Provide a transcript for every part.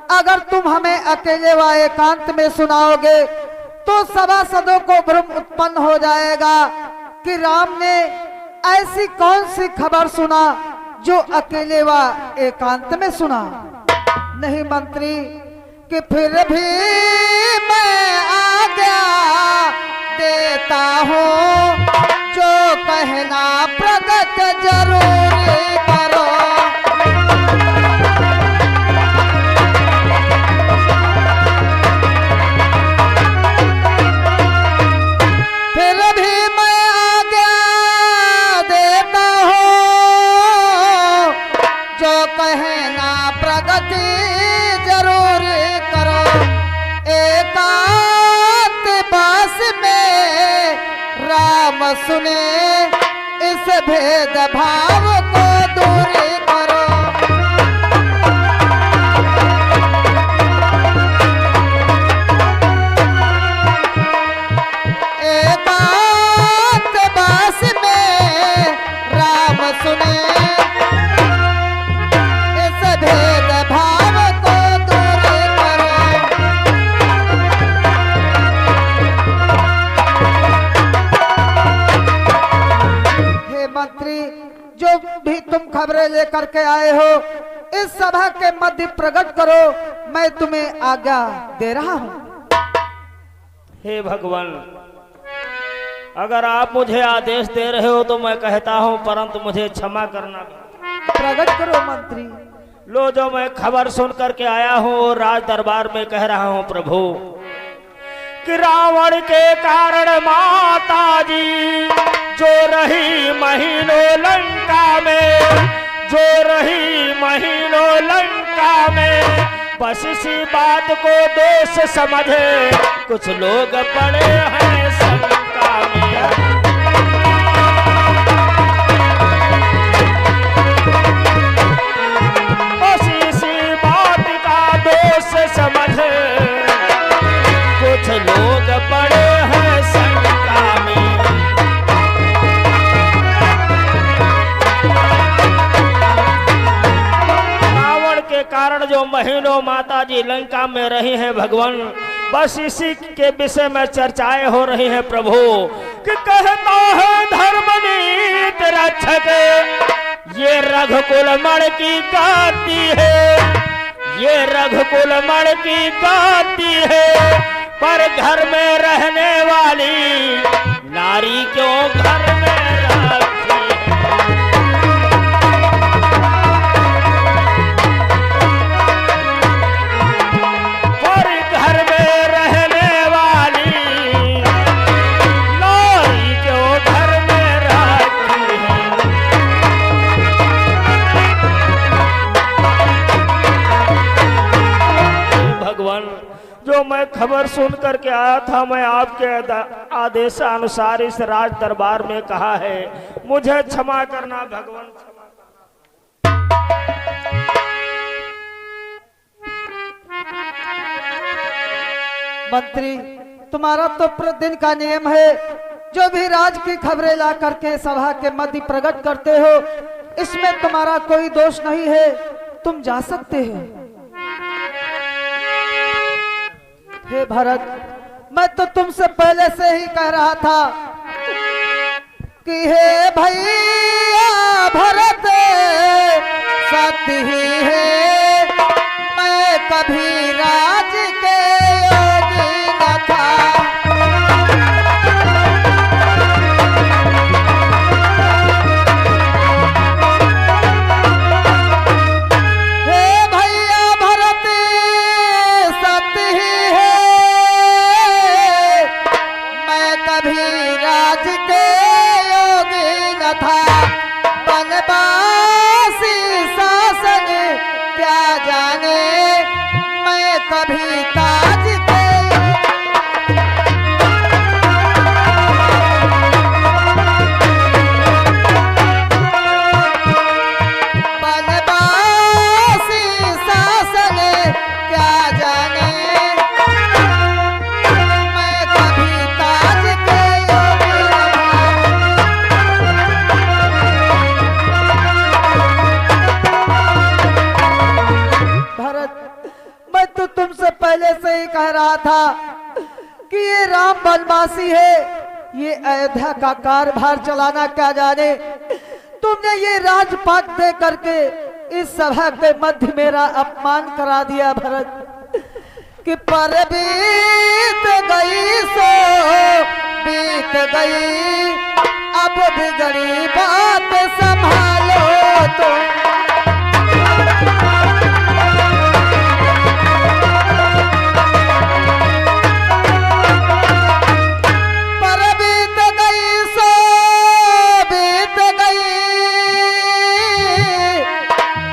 अगर तुम हमें अकेले व एकांत में सुनाओगे तो सभासदों को भ्रम उत्पन्न हो जाएगा कि राम ने ऐसी कौन सी खबर सुना जो अकेले व एकांत में सुना। नहीं मंत्री, कि फिर भी मैं आज्ञा देता हूँ, जो कहना प्रगट जरूर करो। फिर भी मैं आज्ञा देता हूँ, जो कहना प्रगति जरूर करो। एकांत बास में राम सुने, इस भेद भाव को दूर करो। एकांत बास में राम सुने, इस भेद भाव को दूर करो। हे मंत्री, जो भी तुम खबरें लेकर के आए हो इस सभा के मध्य प्रकट करो, मैं तुम्हें आज्ञा दे रहा हूँ। हे भगवान, अगर आप मुझे आदेश दे रहे हो तो मैं कहता हूँ, परंतु मुझे क्षमा करना। प्रकट करो मंत्री। लो, जो मैं खबर सुन करके आया हूँ राज दरबार में कह रहा हूँ प्रभु, कि रावण के कारण माता जी जो रही महीनों लंका में, जो रही महीनों लंका में, बस इसी बात को दोष समझे कुछ लोग पड़े हैं शंका में। बस इसी बात का दोष समझे कुछ लोग पड़े हैं शंका में। रावण के कारण जो महीनों माता जी लंका में रही हैं भगवान, बस इसी के विषय में चर्चाएं हो रही हैं प्रभु, कि कहता है धर्मनीत रक्षक, ये रघुकुल मण की गाती है, ये रघुकुल मण की गाती है, पर घर में रहने वाली नारी क्यों घर में रखी है। पर घर में रहने वाली नारी क्यों घर में रखी है। भगवान, जो मैं खबर सुन करके आया था, मैं आपके आदेशानुसार इस राज दरबार में कहा है, मुझे क्षमा करना भगवान, क्षमा करना। मंत्री, तुम्हारा तो प्रतिदिन का नियम है, जो भी राज की खबरें ला करके सभा के मध्य प्रकट करते हो, इसमें तुम्हारा कोई दोष नहीं है, तुम जा सकते हो। हे भरत, मैं तो तुमसे पहले से ही कह रहा था कि हे भैया भरत सत्य ही है, मैं कभी राज के योगी न था। हे भैया भरत सत्य ही है, मैं कभी राज के योगी न था। बनवासी शासन क्या जाने, मैं तो तुमसे पहले से ही कह रहा था कि ये राम बनवासी है, ये अयोध्या का कारभार चलाना क्या जाने। तुमने ये राजपाट दे करके इस सभा के मध्य मेरा अपमान करा दिया भरत। कि पर बीत गई सो बीत गई, अब बिगड़ी बात संभालो तुम। पर बीत गई सो बीत गई,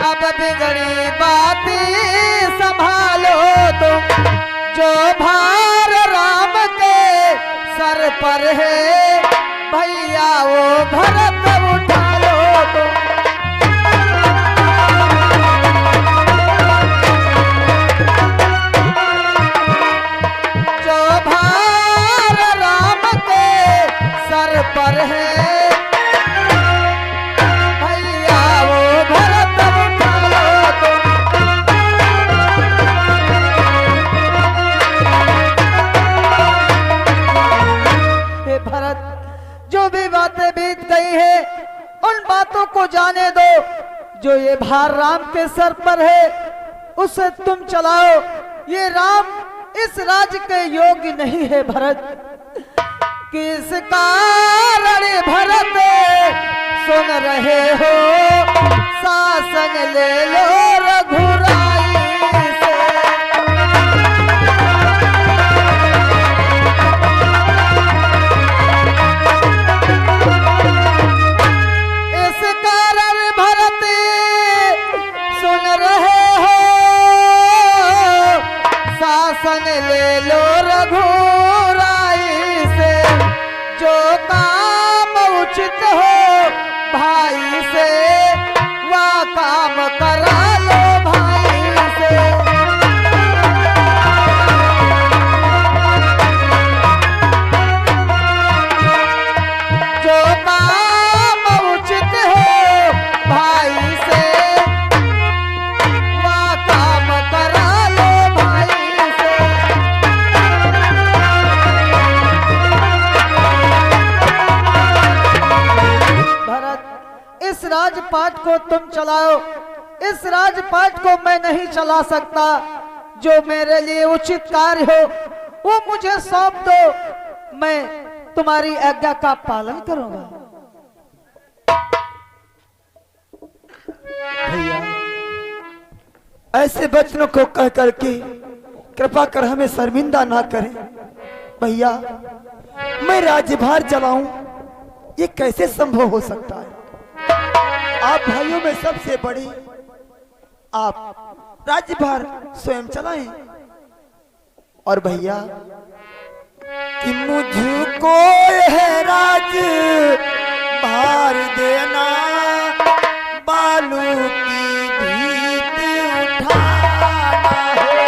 अब बिगड़ी बात संभालो तुम। जो भार राम के सर पर है भैया वो भरत उठा लो तुम। जो भार राम के सर पर है भैया वो भरत उठा लो तुम। हे भरत, जो भी बातें बीत गई है उन बातों को जाने दो। जो ये भार राम के सर पर है उसे तुम चलाओ। ये राम इस राज्य के योग्य नहीं है भरत। किस कारण भरत सुन रहे हो, शासन ले लो रघुराई से। शासन ले लो रघुराई से। जो काम उचित हो भाई से, वह काम करा लो भाई से। जो काम उचित हो भाई से, वह काम करा लो भाई से। भरत, इस राजपाट को तुम चलाओ। इस राजपाट को मैं नहीं चला सकता। जो मेरे लिए उचित कार्य हो वो मुझे सौंप दो, मैं तुम्हारी आज्ञा का पालन करूंगा। भैया, ऐसे वचनों को कह करके कृपा कर हमें शर्मिंदा ना करें। भैया, मैं राज्यभार चलाऊं, ये कैसे संभव हो सकता है? आप भाइयों में सबसे बड़े, आप राज्यभार स्वयं चलाएं। और भैया, कि मुझको है राज भार देना, बालू की भीत उठाना है।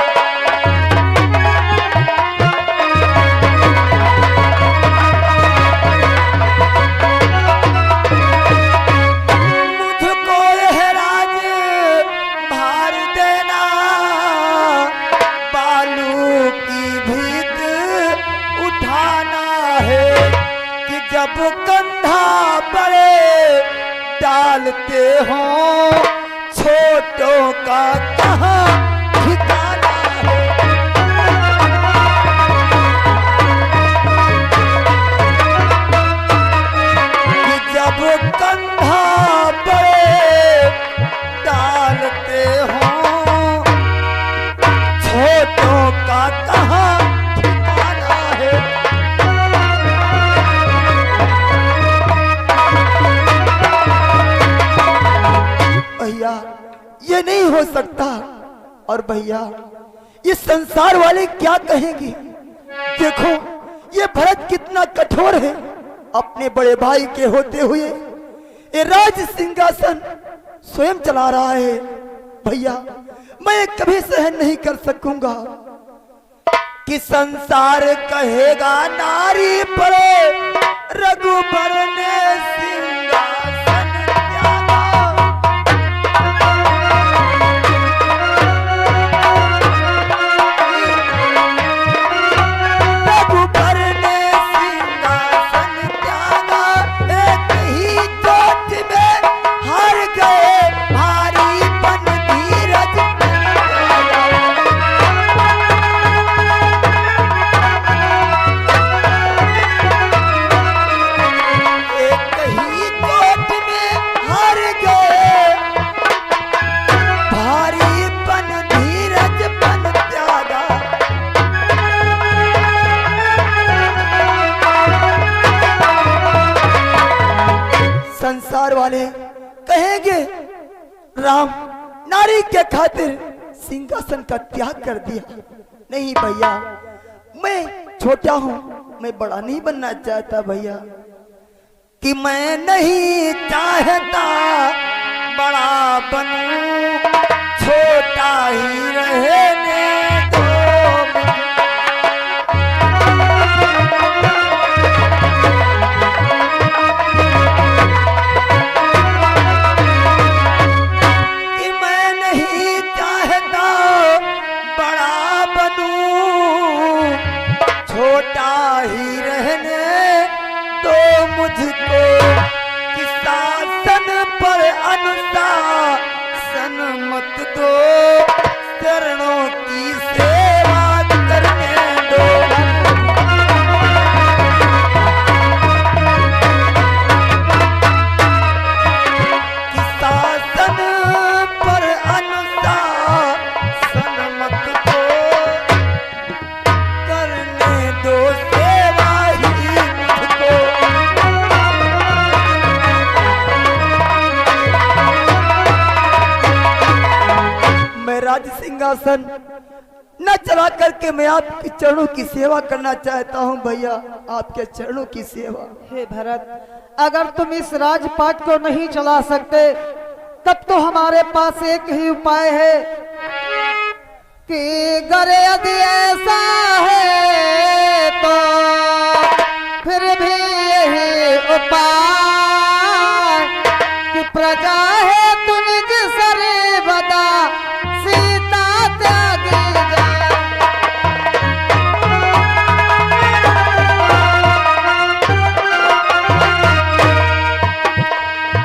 मुझको है राज भार देना, बालू की भीत उठाना है। कि जब कंधा बड़े डालते हो, छोटों का कहाँ ठिकाना है। कि जब कंधा बड़े डालते हो, छोटों का कहाँ ठिकाना है। भैया, ये नहीं हो सकता। और भैया, ये संसार वाले क्या कहेंगे? देखो, ये भरत कितना कठोर है। अपने बड़े भाई के होते हुए ये राज सिंहासन स्वयं चला रहा है। भैया, मैं कभी सहन नहीं कर सकूंगा कि संसार कहेगा नारी पर रघुबर ने सिंहासन त्यागा। राम नारी के खातिर सिंहासन का त्याग कर दिया। नहीं भैया, मैं छोटा हूँ, मैं बड़ा नहीं बनना चाहता भैया, कि मैं नहीं चाहता बड़ा बनूं, छोटा ही रहने दो। कि मैं नहीं चाहता बड़ा बनूं, छोटा ही रहने दो मुझको, कि शासन पर अनुशासन मत दो, चरणों की सेवा करने दो। कि शासन पर अनुशासन मत दो, करने दो सेवा ही मुझको। मैं राज सिंहासन न चला करके मैं आपके चरणों की सेवा करना चाहता हूं भैया, आपके चरणों की सेवा। हे भरत, अगर तुम इस राजपाट को नहीं चला सकते तब तो हमारे पास एक ही उपाय है कि अगर यदि ऐसा है तो फिर भी यही उपाय कि प्रजा है तू निज सरे बदा, सीता त्यागी जाए।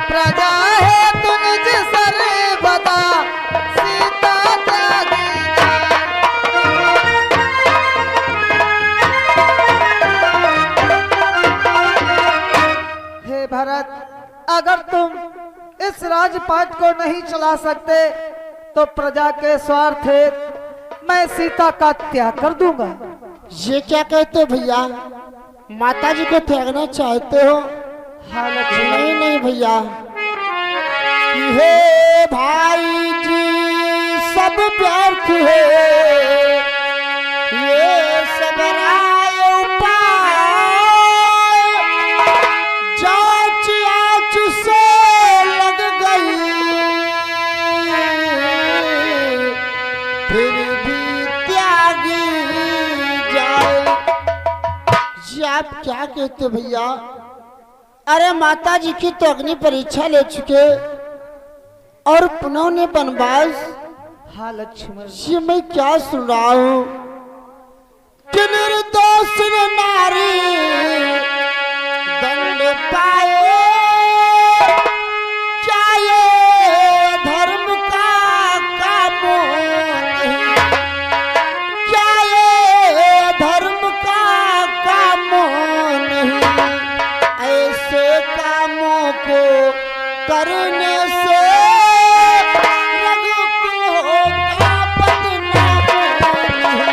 प्रजा है तू निज सरे बदा, सीता त्यागी जाए। हे भरत, अगर तुम इस राजपाट को नहीं चला सकते तो प्रजा के स्वार्थ हेतु मैं सीता का त्याग कर दूंगा। ये क्या कहते हो भैया, माता जी को त्यागना चाहते हो? हाँ लक्ष्मण। नहीं नहीं भैया, हे भाई जी सब व्यर्थ है, ये सब राय उपाय, जांच आंच से लग गई, फिर भी त्यागी जाए। ये आप क्या कहते भैया? अरे माता जी की तो अग्नि परीक्षा ले चुके और पुनः ने वनवास। हाँ लक्ष्मण। ये मैं क्या सुन रहा हूँ कि निर्दोष नारी दंड पाए, क्या ये धर्म का काम नहीं, क्या ये धर्म का काम नहीं, ऐसे कामों को करने से रघुकुल होगा बदनाम नहीं।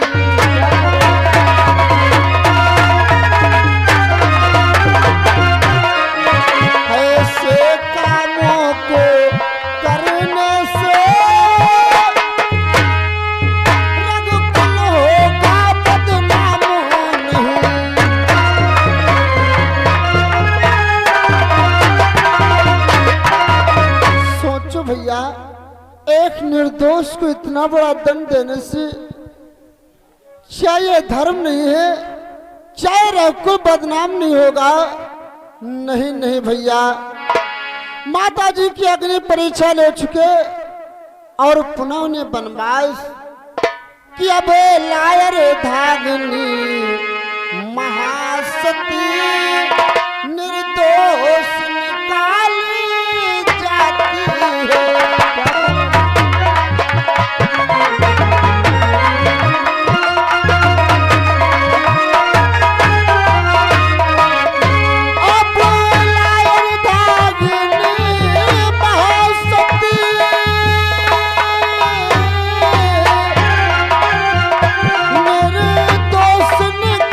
ऐसे कामों को करने से रघुकुल होगा बदनाम नहीं। सोचो भैया, एक निर्दोष को इतना बड़ा दंड देने से क्या ये धर्म नहीं है? क्या रघुकुल बदनाम नहीं होगा? नहीं नहीं भैया, माता जी की अग्नि परीक्षा ले चुके और पुनः उन्हें वनवास कि अब लायर धागनी महासती निर्दोष निकाली जाती है। अब लायर धागनी महासती निर्दोष निकाली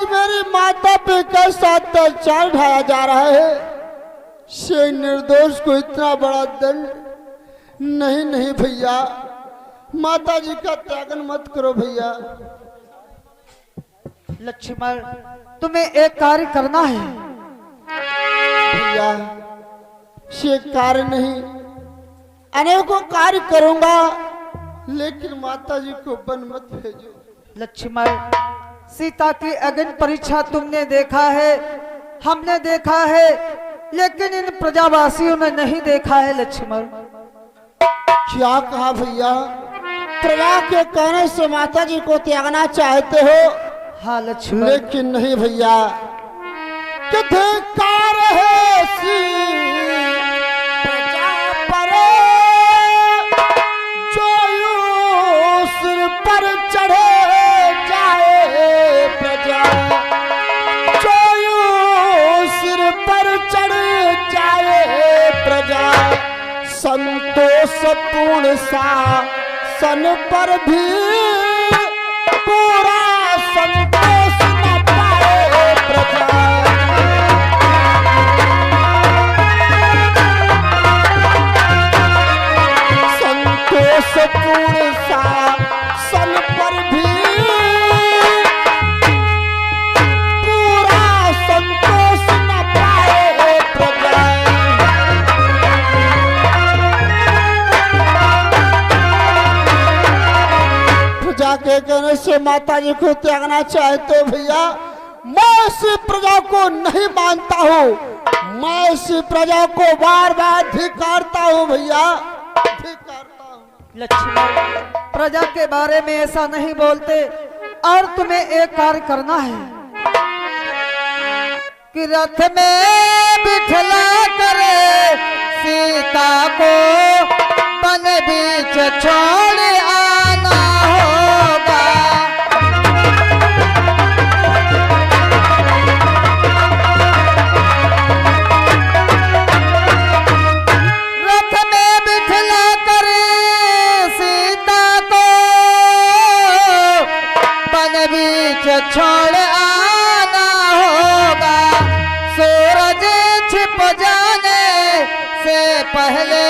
मेरी माता पे कैसा अत्याचार ढाया जा रहा है। से निर्दोष को इतना बड़ा दंड, नहीं नहीं भैया, माता जी का त्यागन मत करो भैया। लक्ष्मण, तुम्हें एक कार्य करना है। भैया से कार्य नहीं, अनेकों कार्य करूंगा, लेकिन माता जी को वन मत भेजो। लक्ष्मण, सीता की अग्नि परीक्षा तुमने देखा है, हमने देखा है, लेकिन इन प्रजावासियों ने नहीं देखा है। लक्ष्मण, क्या कहा भैया? प्रजा के कहने से माता जी को त्यागना चाहते हो? हाँ लक्ष्मण, लेकिन नहीं भैया, कि धिक्कार है सी प्रजा पर, जो यूं सिर पर चढ़े जाए प्रजा, जो यूं सिर पर चढ़ जाए प्रजा, संतोष पूर्ण शासन पर भी पूरा संतोष न पाए प्रजा। संतोष पूर्ण शासन पर भी पूरा संतोष न पाए प्रजा। प्रजा के कहने से माता जी को त्यागना चाहते हो भैया? मैं इस प्रजा को नहीं मानता हूँ, मैं इस प्रजा को बार बार धिक्कारता हूँ भैया, धिक्कारता हूँ। लक्ष्मण, प्रजा के बारे में ऐसा नहीं बोलते, और तुम्हें एक कार्य करना है कि रथ में बिठला करे सीता को वन बीच छोड़ आना होगा। रथ में बिठला करे सीता को वन बीच छोड़ आना होगा। सूरज छिप जाने से पहले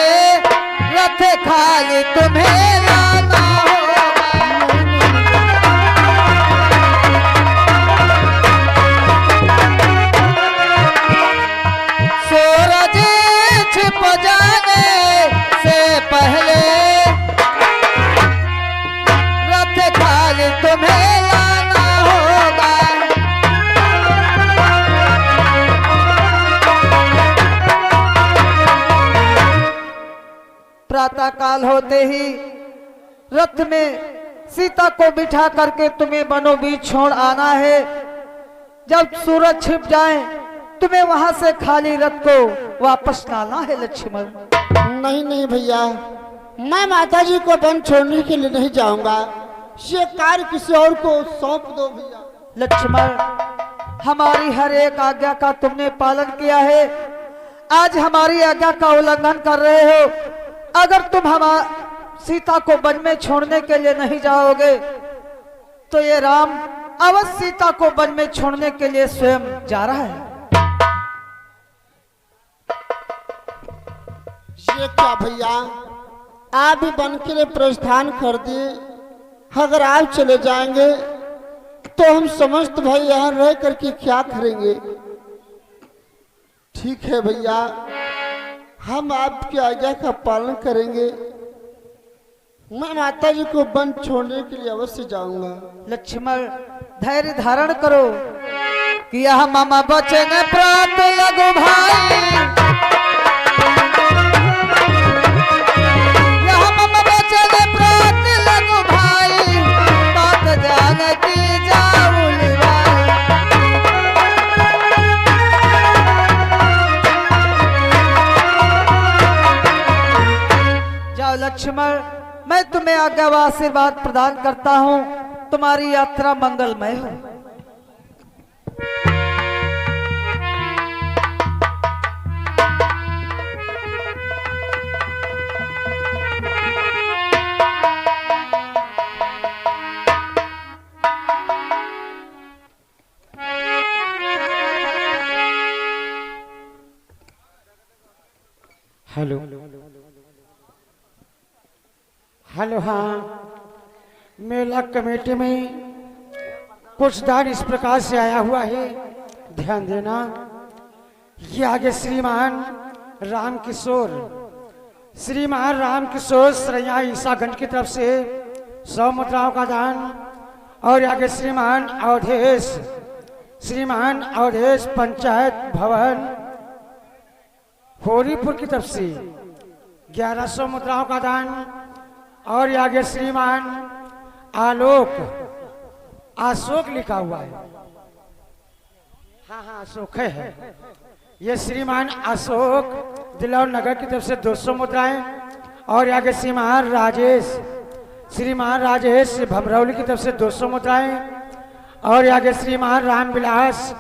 रथ खाली तुम्हें लाना होगा। सूरज छिप जाने से पहले रथ खाली तुम्हें लाना होगा। प्रातः काल होते ही रथ में सीता को बिठा करके तुम्हें वनों बीच छोड़ आना है। जब सूरज छिप जाए तुम्हें वहां से खाली रथ को वापस लाना है। लक्ष्मण, नहीं नहीं भैया, मैं माता जी को वन छोड़ने के लिए नहीं जाऊंगा, ये कार्य किसी और को सौंप दो भैया। लक्ष्मण, हमारी हर एक आज्ञा का तुमने पालन किया है, आज हमारी आज्ञा का उल्लंघन कर रहे हो। अगर तुम सीता को वन में छोड़ने के लिए नहीं जाओगे तो ये राम अवश्य सीता को वन में छोड़ने के लिए स्वयं जा रहा है। ये क्या भैया, आप भी वन के लिए प्रस्थान कर दिए, अगर आप चले जाएंगे तो हम समस्त भाई यहाँ रह करके क्या करेंगे? ठीक है भैया, हम आपकी आज्ञा का पालन करेंगे, मैं माता जी को वन छोड़ने के लिए अवश्य जाऊंगा। लक्ष्मण, धैर्य धारण करो कि यह मम बचन प्रात लगु भाई, यह मम बचन प्रात लगु भाई, बात जानती जाऊल भाई। जाओ लक्ष्मण, मैं तुम्हें आज्ञा व आशीर्वाद प्रदान करता हूँ, तुम्हारी यात्रा मंगलमय हो। हेलो हेलो, हाँ, मेला कमेटी में कुछ दान इस प्रकार से आया हुआ है, ध्यान देना। ये आगे श्रीमान राम किशोर सरैया ईसागंज की तरफ से 100 मुद्राओं का दान, और आगे श्रीमान अवधेश पंचायत भवन होरीपुर की तरफ से 1100 मुद्राओं का दान, और आगे श्रीमान अशोक लिखा हुआ है, हाँ अशोक है। ये श्रीमान अशोक दिलौर नगर की तरफ से 200 मुद्राएं, और आगे श्रीमान राजेश भमरौली की तरफ से 200 मुद्राएं, और आगे श्रीमान रामविलास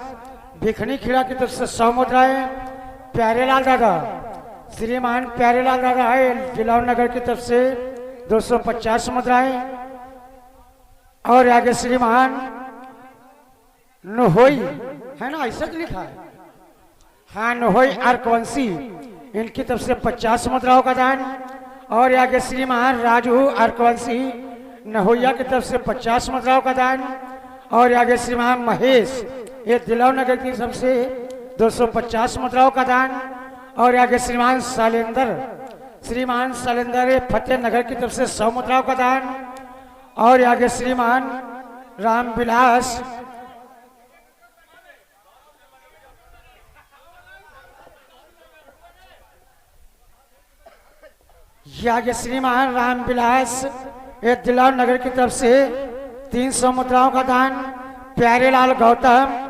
भिखनी खीरा की तरफ से 100 मुद्राएं। श्रीमान प्यारेलाल दादा है दिलौर नगर की तरफ से 250 मुद्राएं, और आगे श्रीमान नोहोई है ना, ऐसा तो लिखा है, हाँ नोहोई अर्कवंशी, इनकी तरफ से 50 मुद्राओं का दान, और आगे श्रीमान राजू अर्कवंशी नहोया की तरफ से 50 मुद्राओं का दान, और आगे श्रीमान महेश ये दिलौर नगर की तरफ से 250 मुद्राओं का दान, और आगे श्रीमान शैलेंद्र फतेह नगर की तरफ से 100 मुद्राओं का दान, और आगे श्रीमान रामविलास ये दिलौर नगर की तरफ से 300 मुद्राओं का दान। प्यारेलाल गौतम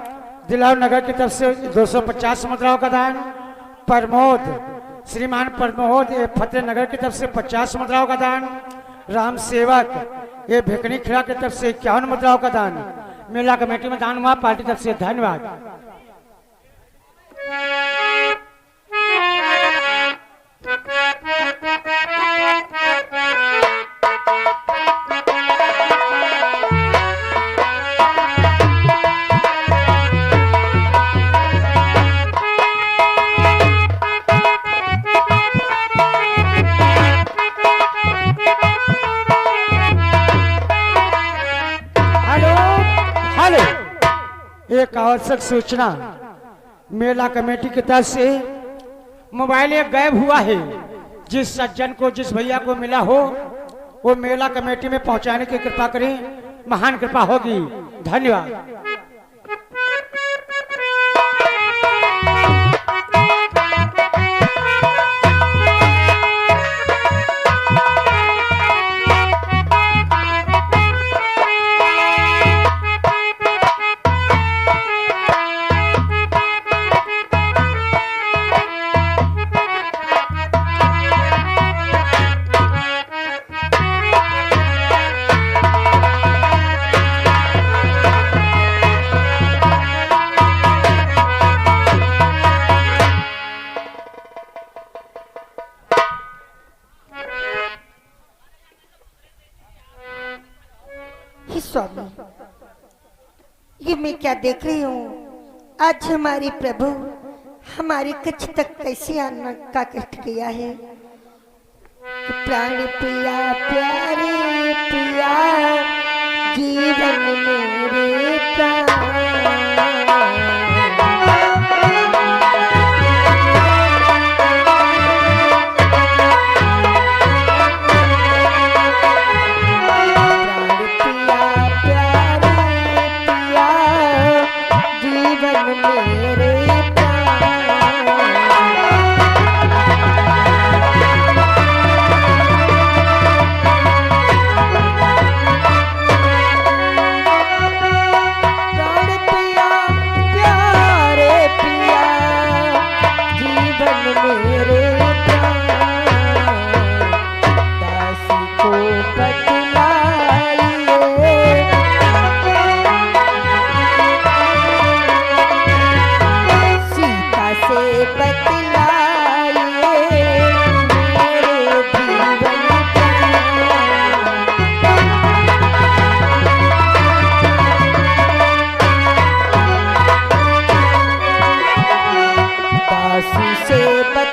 दिलौर नगर की तरफ से 250 मुद्राओं का दान। श्रीमान प्रमोद ये फतेह नगर की तरफ से 50 मुद्राओं का दान। राम सेवक ये भिकनी खिड़ा की तरफ से 51 मुद्राओं का दान। मेला कमेटी में दान हुआ, पार्टी तरफ से धन्यवाद। एक आवश्यक सूचना, मेला कमेटी की तरफ से मोबाइल एक गायब हुआ है। जिस सज्जन को, जिस भैया को मिला हो वो मेला कमेटी में पहुंचाने की कृपा करें, महान कृपा होगी। धन्यवाद। स्वामी, ये मैं क्या देख रही हूँ? आज हमारे प्रभु हमारे कच्छ तक कैसे आना का कष्ट किया है। प्राण पिया प्यारे पिया जीवन मेरे प्राण